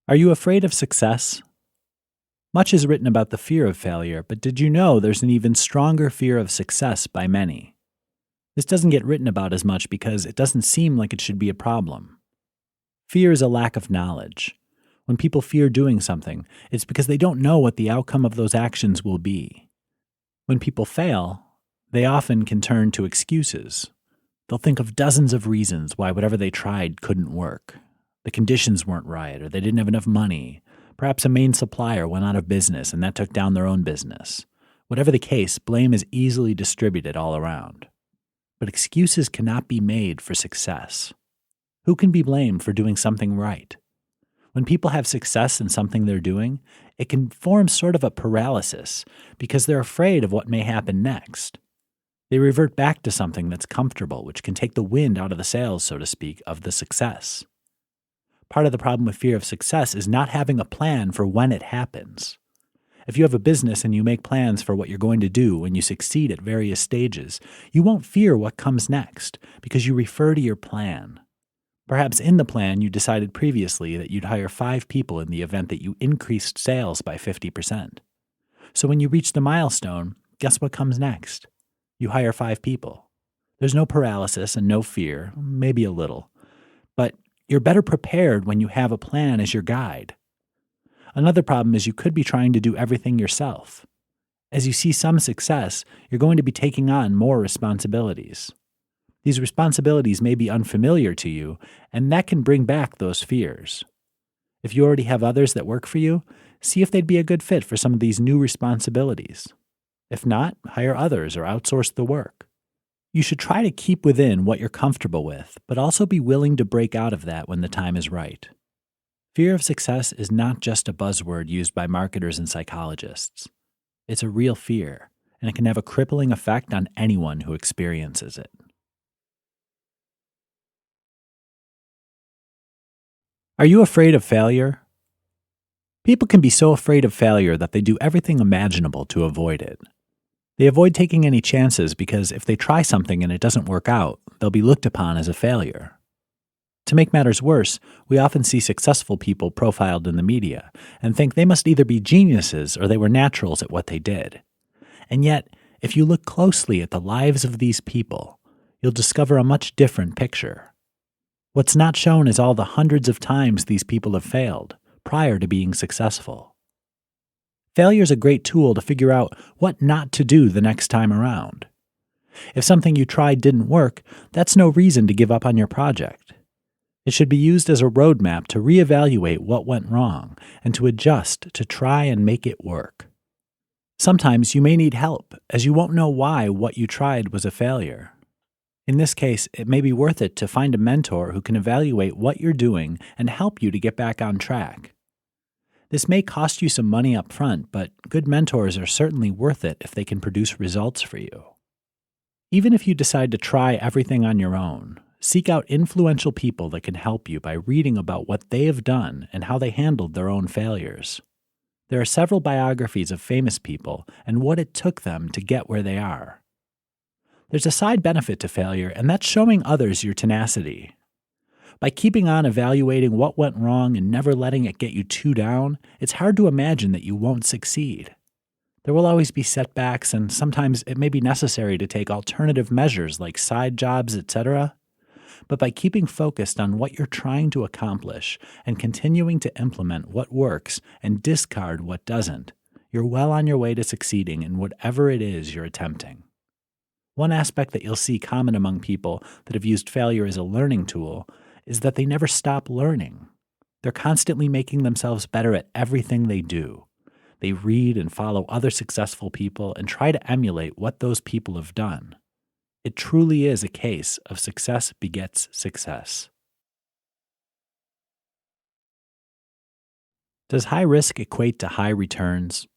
Are you afraid of success? Much is written about the fear of failure, but did you know there's an even stronger fear of success by many? This doesn't get written about as much because it doesn't seem like it should be a problem. Fear is a lack of knowledge. When people fear doing something, it's because they don't know what the outcome of those actions will be. When people fail, they often can turn to excuses. They'll think of dozens of reasons why whatever they tried couldn't work. The conditions weren't right, or they didn't have enough money. Perhaps a main supplier went out of business and that took down their own business. Whatever the case, blame is easily distributed all around. But excuses cannot be made for success. Who can be blamed for doing something right? When people have success in something they're doing, it can form sort of a paralysis because they're afraid of what may happen next. They revert back to something that's comfortable, which can take the wind out of the sails, so to speak, of the success. Part of the problem with fear of success is not having a plan for when it happens. If you have a business and you make plans for what you're going to do when you succeed at various stages, you won't fear what comes next because you refer to your plan. Perhaps in the plan you decided previously that you'd hire 5 people in the event that you increased sales by 50%. So when you reach the milestone, guess what comes next? You hire 5 people. There's no paralysis and no fear, maybe a little. But you're better prepared when you have a plan as your guide. Another problem is you could be trying to do everything yourself. As you see some success, you're going to be taking on more responsibilities. These responsibilities may be unfamiliar to you, and that can bring back those fears. If you already have others that work for you, see if they'd be a good fit for some of these new responsibilities. If not, hire others or outsource the work. You should try to keep within what you're comfortable with, but also be willing to break out of that when the time is right. Fear of success is not just a buzzword used by marketers and psychologists. It's a real fear, and it can have a crippling effect on anyone who experiences it. Are you afraid of failure? People can be so afraid of failure that they do everything imaginable to avoid it. They avoid taking any chances because if they try something and it doesn't work out, they'll be looked upon as a failure. To make matters worse, we often see successful people profiled in the media and think they must either be geniuses or they were naturals at what they did. And yet, if you look closely at the lives of these people, you'll discover a much different picture. What's not shown is all the hundreds of times these people have failed prior to being successful. Failure is a great tool to figure out what not to do the next time around. If something you tried didn't work, that's no reason to give up on your project. It should be used as a roadmap to reevaluate what went wrong and to adjust to try and make it work. Sometimes you may need help, as you won't know why what you tried was a failure. In this case, it may be worth it to find a mentor who can evaluate what you're doing and help you to get back on track. This may cost you some money up front, but good mentors are certainly worth it if they can produce results for you. Even if you decide to try everything on your own, seek out influential people that can help you by reading about what they have done and how they handled their own failures. There are several biographies of famous people and what it took them to get where they are. There's a side benefit to failure, and that's showing others your tenacity. By keeping on evaluating what went wrong and never letting it get you too down, it's hard to imagine that you won't succeed. There will always be setbacks, and sometimes it may be necessary to take alternative measures like side jobs, etc. But by keeping focused on what you're trying to accomplish and continuing to implement what works and discard what doesn't, you're well on your way to succeeding in whatever it is you're attempting. One aspect that you'll see common among people that have used failure as a learning tool is that they never stop learning. They're constantly making themselves better at everything they do. They read and follow other successful people and try to emulate what those people have done. It truly is a case of success begets success. Does high risk equate to high returns?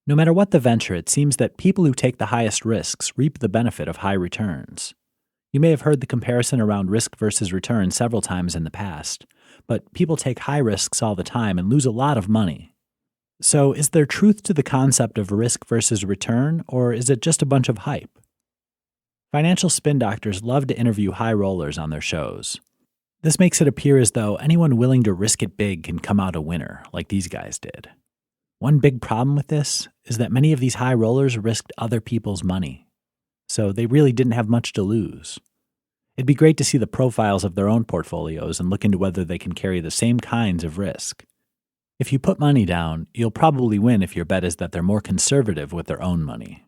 No matter what the venture, it seems that people who take the highest risks reap the benefit of high returns. You may have heard the comparison around risk versus return several times in the past, but people take high risks all the time and lose a lot of money. So is there truth to the concept of risk versus return, or is it just a bunch of hype? Financial spin doctors love to interview high rollers on their shows. This makes it appear as though anyone willing to risk it big can come out a winner, like these guys did. One big problem with this is that many of these high rollers risked other people's money, so they really didn't have much to lose. It'd be great to see the profiles of their own portfolios and look into whether they can carry the same kinds of risk. If you put money down, you'll probably win if your bet is that they're more conservative with their own money.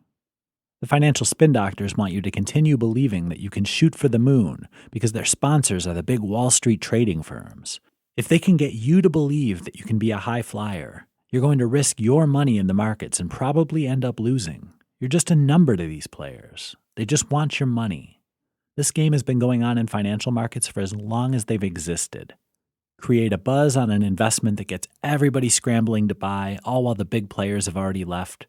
The financial spin doctors want you to continue believing that you can shoot for the moon because their sponsors are the big Wall Street trading firms. If they can get you to believe that you can be a high flyer, you're going to risk your money in the markets and probably end up losing. You're just a number to these players. They just want your money. This game has been going on in financial markets for as long as they've existed. Create a buzz on an investment that gets everybody scrambling to buy, all while the big players have already left.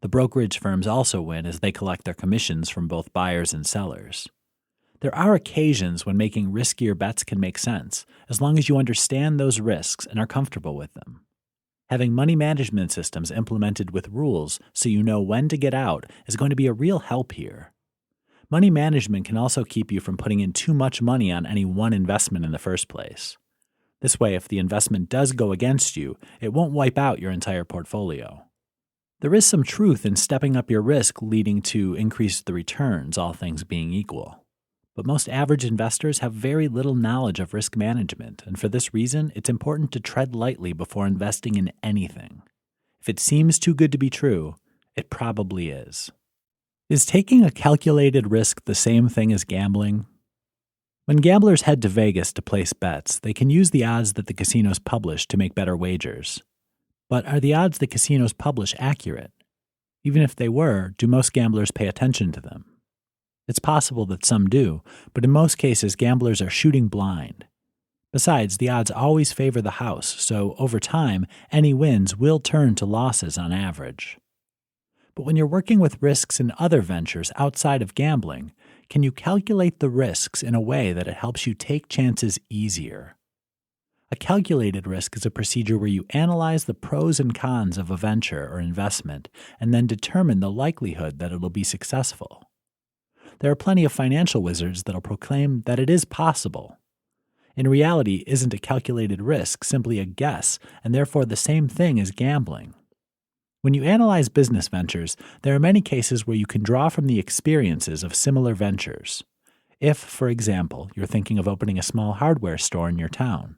The brokerage firms also win as they collect their commissions from both buyers and sellers. There are occasions when making riskier bets can make sense, as long as you understand those risks and are comfortable with them. Having money management systems implemented with rules so you know when to get out is going to be a real help here. Money management can also keep you from putting in too much money on any one investment in the first place. This way, if the investment does go against you, it won't wipe out your entire portfolio. There is some truth in stepping up your risk leading to increase the returns, all things being equal. But most average investors have very little knowledge of risk management, and for this reason, it's important to tread lightly before investing in anything. If it seems too good to be true, it probably is. Is taking a calculated risk the same thing as gambling? When gamblers head to Vegas to place bets, they can use the odds that the casinos publish to make better wagers. But are the odds the casinos publish accurate? Even if they were, do most gamblers pay attention to them? It's possible that some do, but in most cases gamblers are shooting blind. Besides, the odds always favor the house, so over time, any wins will turn to losses on average. But when you're working with risks in other ventures outside of gambling, can you calculate the risks in a way that it helps you take chances easier? A calculated risk is a procedure where you analyze the pros and cons of a venture or investment and then determine the likelihood that it will be successful. There are plenty of financial wizards that'll proclaim that it is possible. In reality, isn't a calculated risk simply a guess and therefore the same thing as gambling? When you analyze business ventures, there are many cases where you can draw from the experiences of similar ventures. If, for example, you're thinking of opening a small hardware store in your town,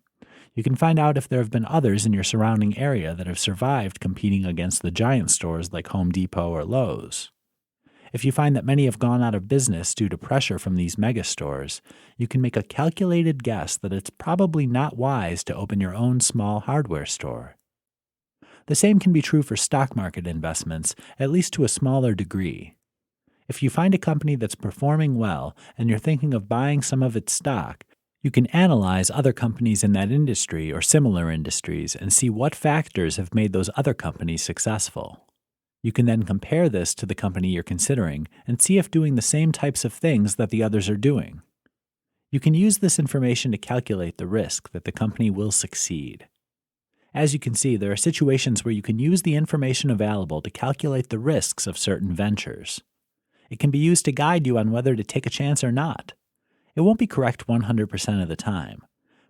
you can find out if there have been others in your surrounding area that have survived competing against the giant stores like Home Depot or Lowe's. If you find that many have gone out of business due to pressure from these mega stores, you can make a calculated guess that it's probably not wise to open your own small hardware store. The same can be true for stock market investments, at least to a smaller degree. If you find a company that's performing well and you're thinking of buying some of its stock, you can analyze other companies in that industry or similar industries and see what factors have made those other companies successful. You can then compare this to the company you're considering and see if doing the same types of things that the others are doing. You can use this information to calculate the risk that the company will succeed. As you can see, there are situations where you can use the information available to calculate the risks of certain ventures. It can be used to guide you on whether to take a chance or not. It won't be correct 100% of the time,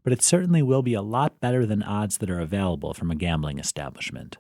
but it certainly will be a lot better than odds that are available from a gambling establishment.